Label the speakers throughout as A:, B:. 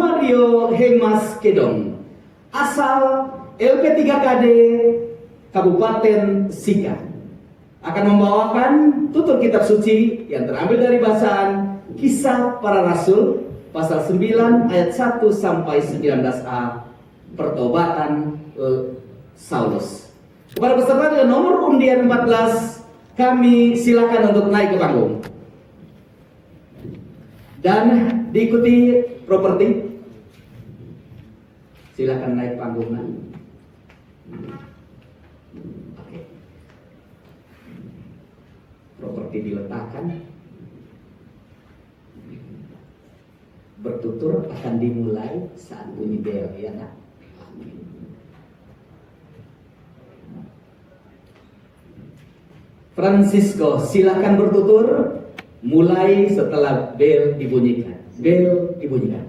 A: Mario Hemas Kedong, asal LP3KD Kabupaten Sika, akan membawakan tutur kitab suci yang terambil dari bacaan Kisah Para Rasul pasal 9 ayat 1 sampai 19a, pertobatan Saulus. Kepada peserta dengan nomor undian 14, kami silakan untuk naik ke panggung dan diikuti properti. Silakan naik panggungan. Oke. Properti diletakkan. Bertutur akan dimulai saat bunyi bel, ya kan? Francisco, silakan bertutur mulai setelah bel dibunyikan. Bel dibunyikan.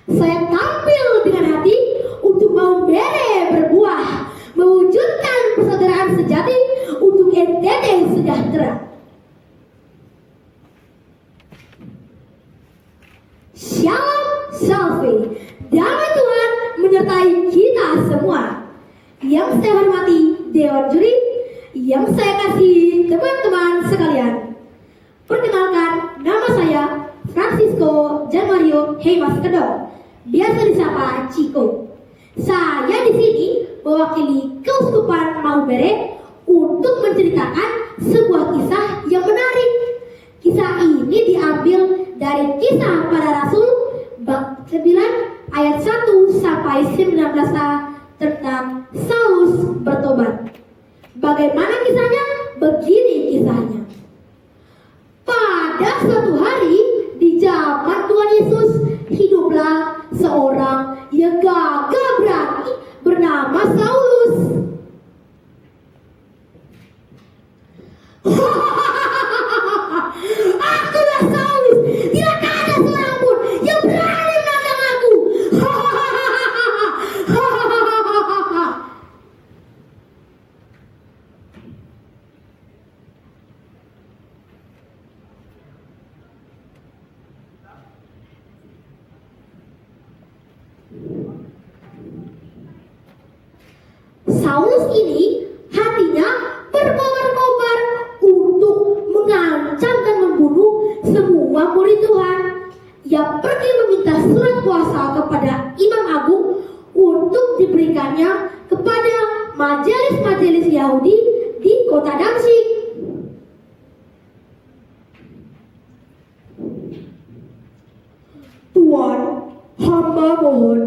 B: Saya tampil dengan hati untuk mau berbuah, mewujudkan persaudaraan sejati untuk NTT sejahtera. Shalom Shalvi, damai Tuhan menyertai kita semua. Yang saya hormati Dewan Juri, yang saya kasih teman-teman sekalian. Perkenalkan, nama saya Francisco Janmario Hemas Kedong, biasa disapa Ciko. Saya di sini mewakili Keuskupan Maumere untuk menceritakan sebuah kisah yang menarik. Kisah ini diambil dari Kisah Para Rasul bab 9 ayat 1 sampai 19a tentang Saulus bertobat. Bagaimana kisahnya? Begini kisahnya. Pada suatu hari di zaman Tuhan Yesus, hiduplah seorang yang gagah berani bernama Saulus. Akulah Saulus, tidak ada seorang pun yang berani menantang aku. Saulus ini hatinya berkobar-kobar untuk mengancam dan membunuh semua murid Tuhan. Ia pergi meminta surat kuasa kepada Imam Agung untuk diberikannya kepada majelis-majelis Yahudi di kota Damsyik. Tuan, hamba mohon,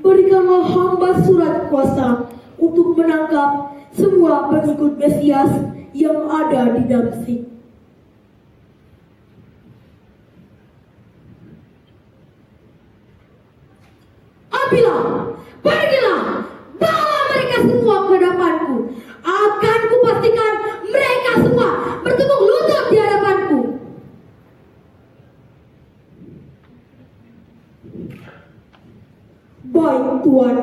B: berikanlah hamba surat kuasa untuk menangkap semua pengikut Mesias yang ada di Damsyik. Ambillah, pergilah, bawa mereka semua ke hadapanku. Akan kupastikan mereka semua bertukuk lutut di hadapanku. Baik, Tuan.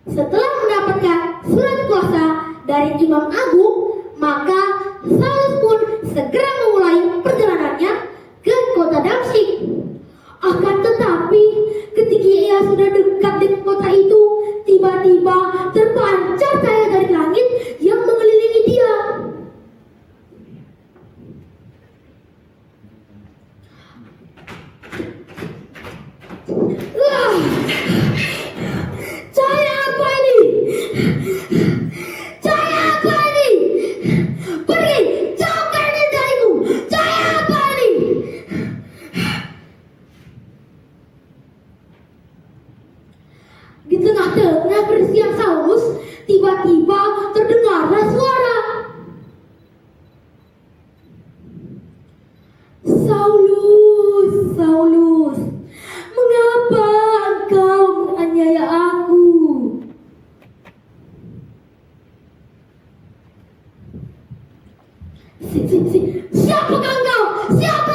B: Setelah mendapatkan surat kuasa dari Imam Agung, maka Saulus pun segera memulai perjalanannya ke kota Damsyik. Akan tetapi, ketika ia sudah dekat dengan kota itu, tiba-tiba terpancar cahaya dari langit yang mengelilingi dia. Cahaya apa ini? Cahaya apa ini? Pergi, jauhkan ini dariku. Cahaya apa ini? Di tengah-tengah bersiap Saulus, tiba-tiba terdengarlah suara. Saulus, Saulus, mengapa engkau menganiaya aku? Siapakah engkau? Siapa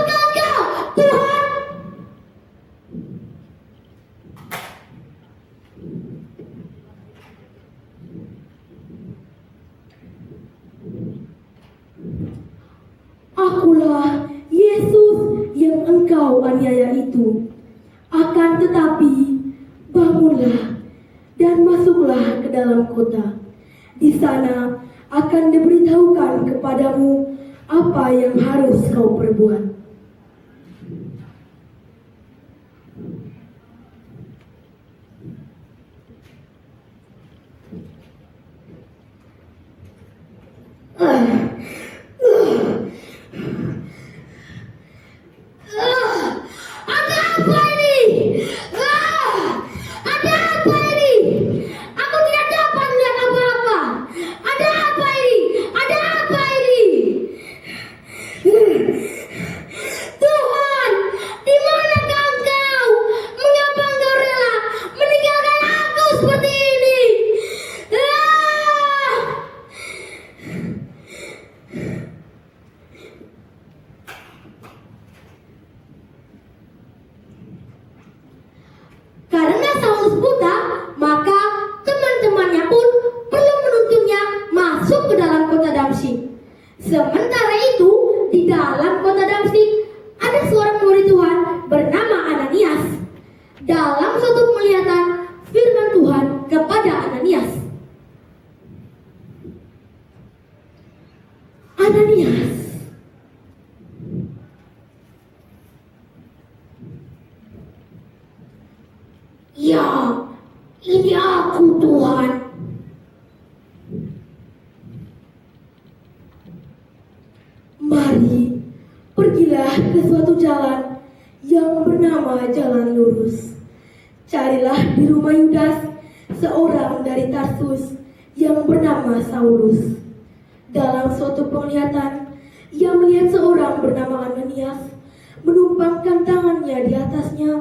C: kau aniaya itu. Akan tetapi bangunlah dan masuklah ke dalam kota. Di sana akan diberitahukan kepadamu apa yang harus kau perbuat.
B: Ada apa ini? Ada apa ini? Aku tidak dapat melihat apa-apa. Ada apa ini? Ada apa ini? Tuhan, di manakah Engkau? Mengapa Engkau rela meninggalkan aku seperti ini? Karena Saulus buta, maka teman-temannya pun perlu menuntunnya masuk ke dalam kota Damsyik. Sementara itu, di dalam kota Damsyik ada seorang murid Tuhan bernama Ananias. Dalam suatu penglihatan, firman Tuhan kepada Ananias, Ananias. Ya, ini aku Tuhan.
C: Mari, pergilah ke suatu jalan yang bernama Jalan Lurus. Carilah di rumah Yudas seorang dari Tarsus yang bernama Saulus. Dalam suatu penglihatan, ia melihat seorang bernama Ananias menumpangkan tangannya di atasnya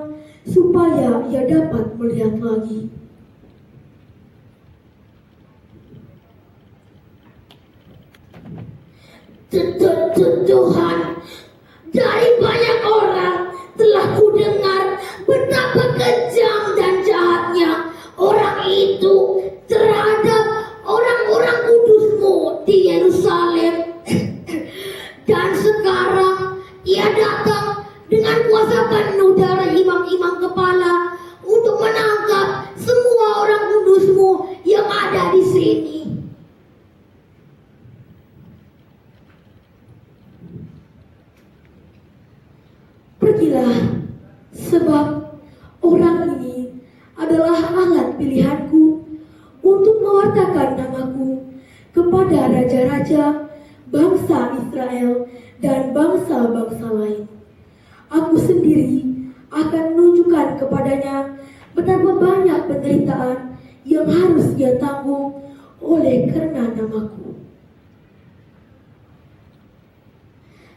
C: supaya ia dapat melihat lagi.
B: Tuhan, dari banyak orang telah kudengar betapa kejam dan jahatnya orang itu terhadap orang-orang kudusmu di Yerusalem. Dan sekarang ia datang dengan kuasa penuh dari imam-imam kepala untuk menangkap semua orang kudusmu yang ada di sini.
C: Pergilah, sebab orang ini adalah alat pilihanku untuk mewartakan namaku kepada raja-raja, bangsa Israel, dan bangsa-bangsa lain. Aku sendiri akan menunjukkan kepadanya betapa banyak penderitaan yang harus ia tanggung oleh karena namaku.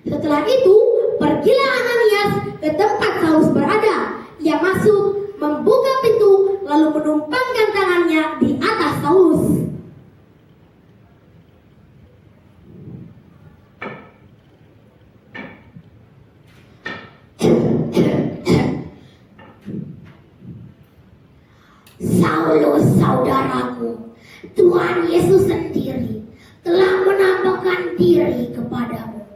B: Setelah itu, pergilah Ananias ke tempat Saulus berada. Ia masuk, membuka pintu, lalu menumpangkan tangannya di atas Saulus. Saulus, saudaraku, Tuhan Yesus sendiri telah menampakkan diri kepadamu.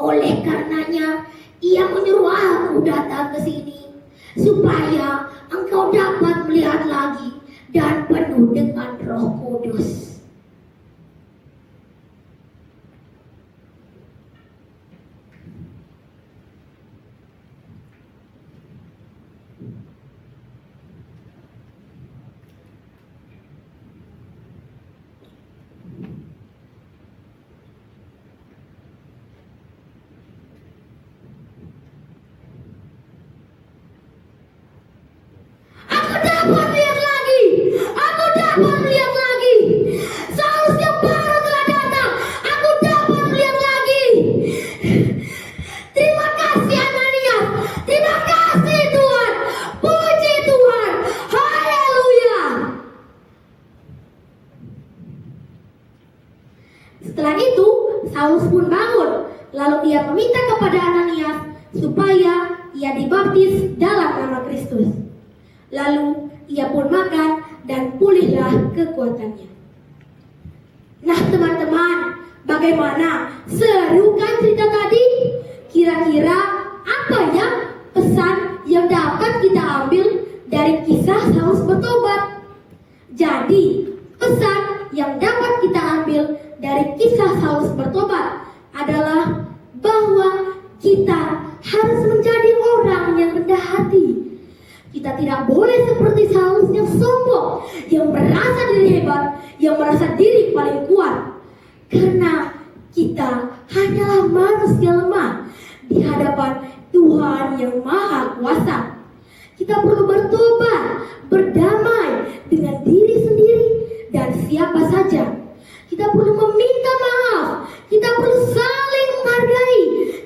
B: Oleh karenanya, ia menyuruh aku datang ke sini supaya engkau dapat melihat lagi dan penuh dengan Roh Kudus. Aku dapat melihat lagi. Aku dapat melihat lagi. Saulus yang baru telah datang. Aku dapat melihat lagi. Terima kasih Ananias. Terima kasih Tuhan. Puji Tuhan. Haleluya. Setelah itu, Saulus pun bangun. Lalu ia meminta kepada Ananias supaya ia dibaptis dalam nama Kristus. Lalu ia pun makan dan pulihlah kekuatannya. Nah teman-teman, bagaimana? Seru kan cerita tadi? Kira-kira apa ya kita ambil dari kisah Saulus bertobat. Jadi, pesan yang dapat kita ambil dari kisah Saulus bertobat adalah bahwa kita harus menjadi orang yang rendah hati. Kita tidak boleh seperti Saulus yang sombong, yang merasa diri hebat, yang merasa diri paling kuat. Karena kita hanyalah manusia lemah di hadapan Tuhan yang Maha Kuasa. Kita perlu bertobat, berdamai dengan diri sendiri dan siapa saja. Kita perlu meminta maaf, kita perlu saling menghargai,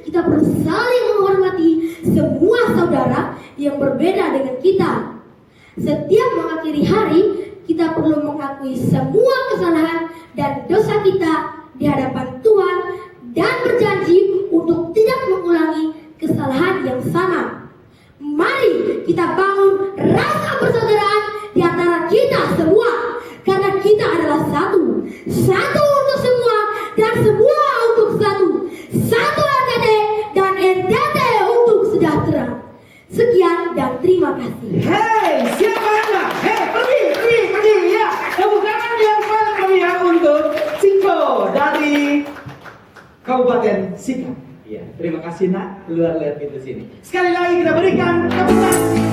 B: kita perlu saling menghormati semua saudara yang berbeda dengan kita. Setiap mengakhiri hari, kita perlu mengakui semua kesalahan dan dosa kita di hadapan Tuhan dan berjanji untuk tidak mengulangi kesalahan yang sama. Mari kita bangun rasa persaudaraan di antara kita semua, karena kita adalah satu. Satu untuk semua dan semua untuk satu. Satu NTT dan NTT untuk sejahtera. Sekian dan terima kasih.
A: Hei, siapa Anda? Hei, pergi ya. Tepuk tangan yang paling meriah untuk Ciko dari Kabupaten Sika. Ya, terima kasih nak, luar lihat itu sini. Sekali lagi kita berikan tepuk tangan.